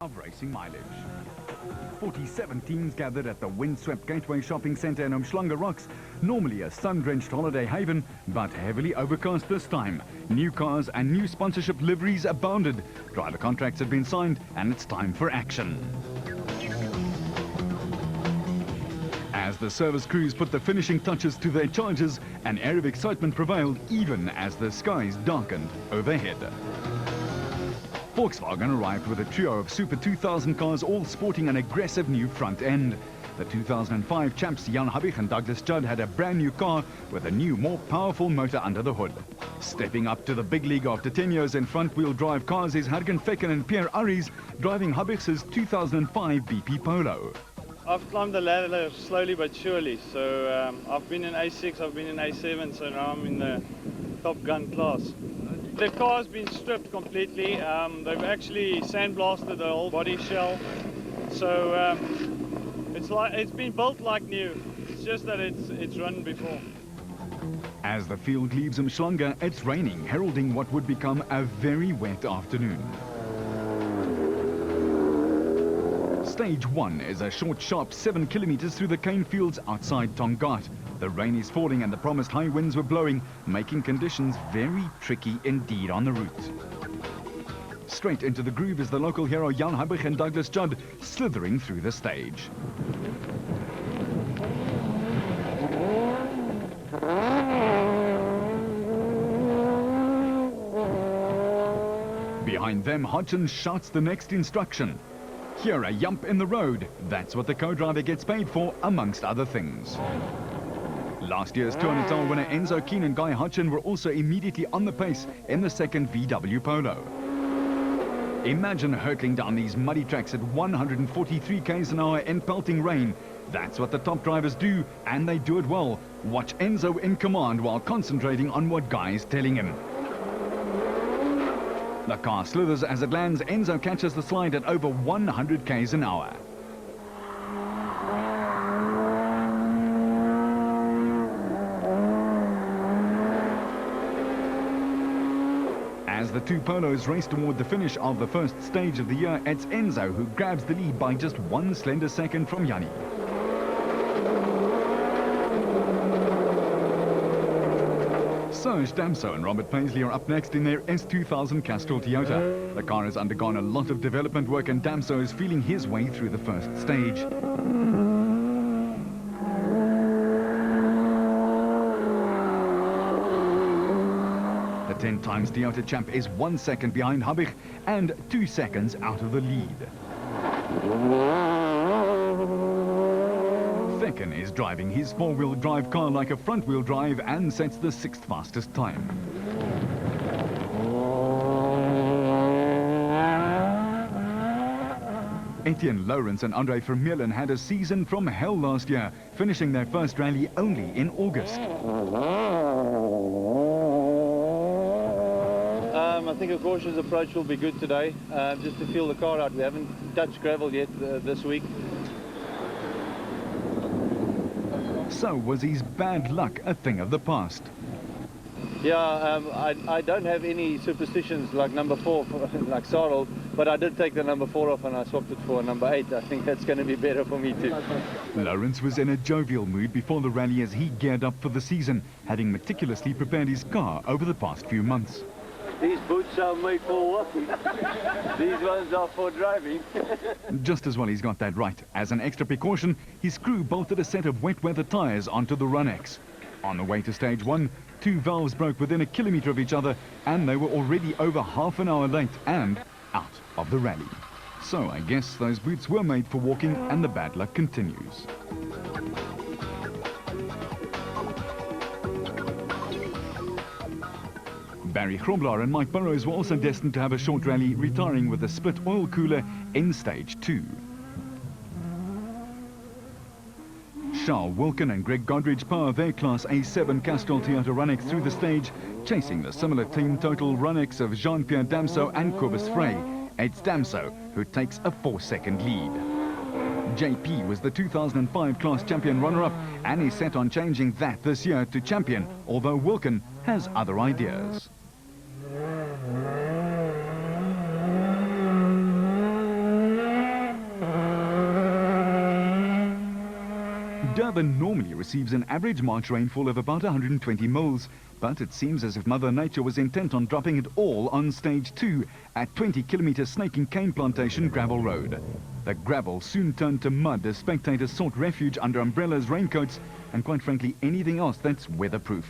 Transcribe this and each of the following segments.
of racing mileage. 47 teams gathered at the windswept Gateway Shopping Centre in Umhlanga Rocks, normally a sun-drenched holiday haven, but heavily overcast this time. New cars and new sponsorship liveries abounded. Driver contracts have been signed and it's time for action. As the service crews put the finishing touches to their charges, an air of excitement prevailed even as the skies darkened overhead. Volkswagen arrived with a trio of Super 2000 cars, all sporting an aggressive new front end. The 2005 champs Jan Habich and Douglas Judd had a brand new car with a new, more powerful motor under the hood. Stepping up to the big league after 10 years in front-wheel drive cars is Hargen Fecken and Pierre Arries, driving Habich's 2005 BP Polo. I've climbed the ladder slowly but surely, so I've been in A6, I've been in A7, so now I'm in the Top Gun class. The car's been stripped completely. They've actually sandblasted the whole body shell, so it's been built like new. It's just that it's run before. As the field leaves Umhlanga, it's raining, heralding what would become a very wet afternoon. Stage 1 is a short, sharp 7 kilometers through the cane fields outside Tongaat. The rain is falling and the promised high winds were blowing, making conditions very tricky indeed on the route. Straight into the groove is the local hero Jan Habich and Douglas Judd, slithering through the stage. Behind them, Hodgson shouts the next instruction. Here, a yump in the road. That's what the co-driver gets paid for, amongst other things. Last year's Tour Natal winner Enzo Keen and Guy Hodgson were also immediately on the pace in the second VW Polo. Imagine hurtling down these muddy tracks at 143 km an hour in pelting rain. That's what the top drivers do, and they do it well. Watch Enzo in command while concentrating on what Guy is telling him. The car slithers as it lands. Enzo catches the slide at over 100 km an hour. As the two Polos race toward the finish of the first stage of the year, it's Enzo who grabs the lead by just one slender second from Yanni. Serge Damso and Robert Paisley are up next in their S2000 Castrol Toyota. The car has undergone a lot of development work and Damso is feeling his way through the first stage. The 10 times Toyota champ is 1 second behind Habich and 2 seconds out of the lead. Fecken is driving his four-wheel drive car like a front-wheel drive and sets the 6th fastest time. Etienne Lawrence and Andre Vermeulen had a season from hell last year, finishing their first rally only in August. I think a cautious approach will be good today, just to feel the car out. We haven't touched gravel yet this week. So was his bad luck a thing of the past? Yeah, I don't have any superstitions like number 4, like Sarel, but I did take the number 4 off and I swapped it for a number 8. I think that's going to be better for me too. Lawrence was in a jovial mood before the rally as he geared up for the season, having meticulously prepared his car over the past few months. These boots are made for walking. These ones are for driving. Just as well he's got that right. As an extra precaution, his crew bolted a set of wet weather tyres onto the Runex. On the way to stage 1, 2 valves broke within a kilometre of each other and they were already over half an hour late and out of the rally. So I guess those boots were made for walking and the bad luck continues. Barry Grobler and Mike Burrows were also destined to have a short rally, retiring with a split oil cooler in stage 2. Charles Wilkin and Greg Godridge power their Class A7 Castrol Toyota Runex through the stage, chasing the similar team total Runex of Jean-Pierre Damso and Cobus Frey. It's Damso who takes a 4-second lead. JP was the 2005 class champion runner-up and is set on changing that this year to champion, although Wilkin has other ideas. Durban normally receives an average March rainfall of about 120 mils, but it seems as if Mother Nature was intent on dropping it all on stage 2 at 20-kilometer Snake and Cane Plantation gravel road. The gravel soon turned to mud as spectators sought refuge under umbrellas, raincoats, and quite frankly anything else that's weatherproof.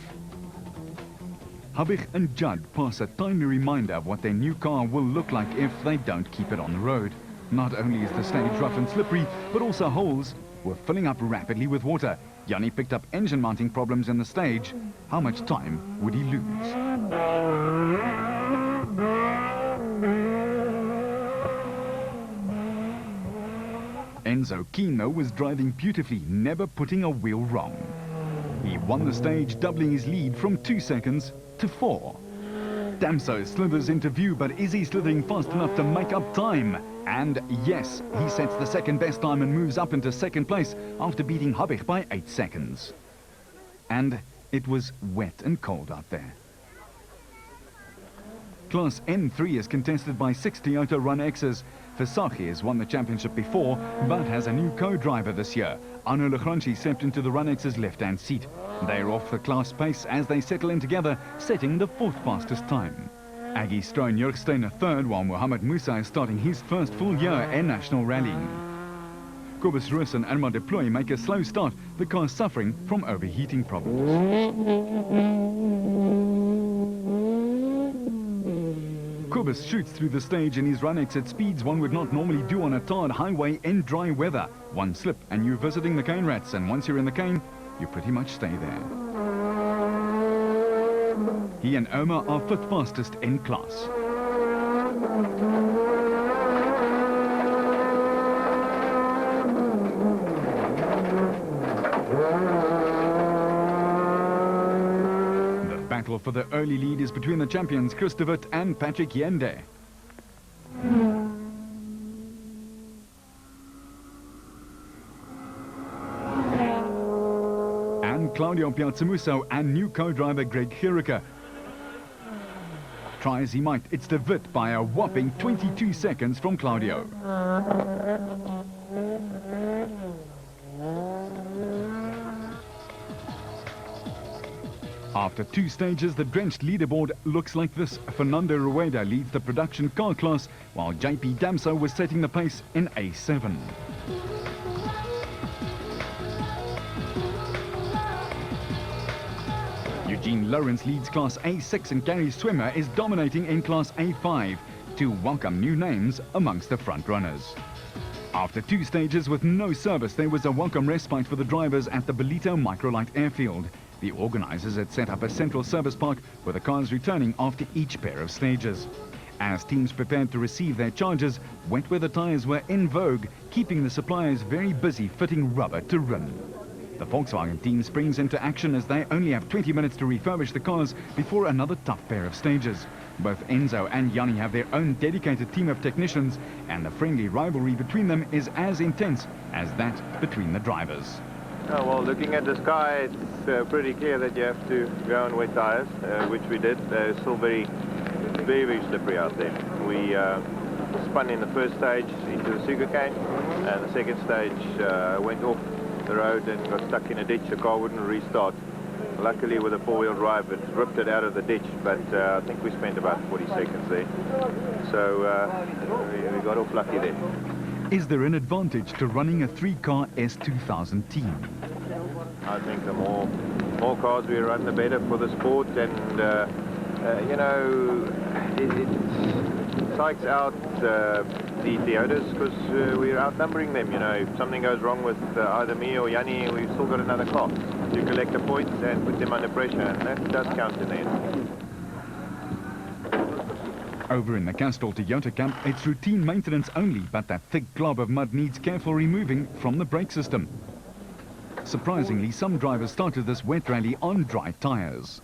Habig and Judd pass a tiny reminder of what their new car will look like if they don't keep it on the road. Not only is the stage rough and slippery, but also holes were filling up rapidly with water. Yanni picked up engine mounting problems in the stage. How much time would he lose? Enzo Keane, though, was driving beautifully, never putting a wheel wrong. He won the stage, doubling his lead from 2 seconds to 4. Damso slithers into view, but is he slithering fast enough to make up time? And yes, he sets the second best time and moves up into second place after beating Habig by 8 seconds. And it was wet and cold out there. Class N3 is contested by 6 Toyota Run X's. Versace has won the championship before, but has a new co-driver this year. Arno Lagrange stepped into the Run X's left-hand seat. They're off the class pace as they settle in together, setting the 4th fastest time. Aggie Stroon Jurgstein a third, while Mohamed Musa is starting his first full year in national rallying. Kobus Roos and Irma Deploy make a slow start, the car suffering from overheating problems. Kobus shoots through the stage in his Run-X at speeds one would not normally do on a tarred highway in dry weather. One slip and you're visiting the cane rats, and once you're in the cane, you pretty much stay there. He and Omar are 5th fastest in class. The battle for the early lead is between the champions Chris de Wit and Patrick Yende. And Claudio Piazzamuso and new co-driver Greg Gericke. Try as he might, it's de Wit by a whopping 22 seconds from Claudio. After 2 stages, the drenched leaderboard looks like this. Fernando Rueda leads the production car class, while JP Damso was setting the pace in A7. Eugene Lawrence leads Class A6 and Gary Swimmer is dominating in Class A5 to welcome new names amongst the front runners. After 2 stages with no service, there was a welcome respite for the drivers at the Belito Microlight Airfield. The organizers had set up a central service park where the cars returning after each pair of stages. As teams prepared to receive their charges, wet weather tires were in vogue, keeping the suppliers very busy fitting rubber to rim. The Volkswagen team springs into action as they only have 20 minutes to refurbish the cars before another tough pair of stages. Both Enzo and Yanni have their own dedicated team of technicians, and the friendly rivalry between them is as intense as that between the drivers. Oh, well, looking at the sky, it's pretty clear that you have to go on wet tires, which we did. It's still very slippery out there. We spun in the first stage into the sugarcane, and the second stage went off the road and got stuck in a ditch. The car wouldn't restart. Luckily, with a 4-wheel drive, it ripped it out of the ditch, but I think we spent about 40 seconds there. So we got off lucky there. Is there an advantage to running a 3-car S2000 team? I think the more cars we run, the better for the sport, and you know, it psychs out the Toyotas because we're outnumbering them. You know, if something goes wrong with either me or Yanni, we've still got another car to collect the points and put them under pressure, and that does count in the end. Over in the Castrol Toyota camp, it's routine maintenance only, but that thick glob of mud needs careful removing from the brake system. Surprisingly, some drivers started this wet rally on dry tires.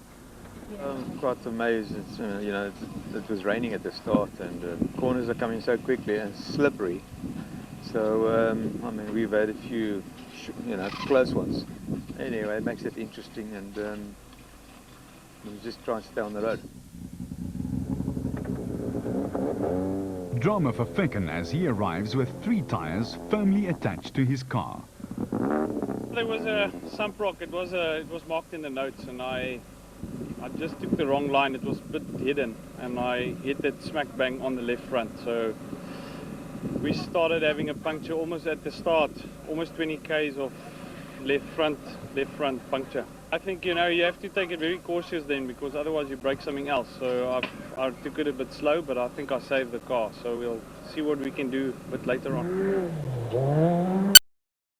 I'm quite amazed. It's, you know, it was raining at the start, and corners are coming so quickly and slippery. So, I mean, we've had a few, you know, close ones. Anyway, it makes it interesting, and we'll just try and stay on the road. Drama for Fecken as he arrives with 3 tires firmly attached to his car. There was a sump rock. It was marked in the notes, and I just took the wrong line. It was a bit hidden, and I hit it smack bang on the left front. So we started having a puncture almost at the start, almost 20 k's of left front puncture. I think, you know, you have to take it very cautious then, because otherwise you break something else. So I took it a bit slow, but I think I saved the car. So we'll see what we can do a bit later on.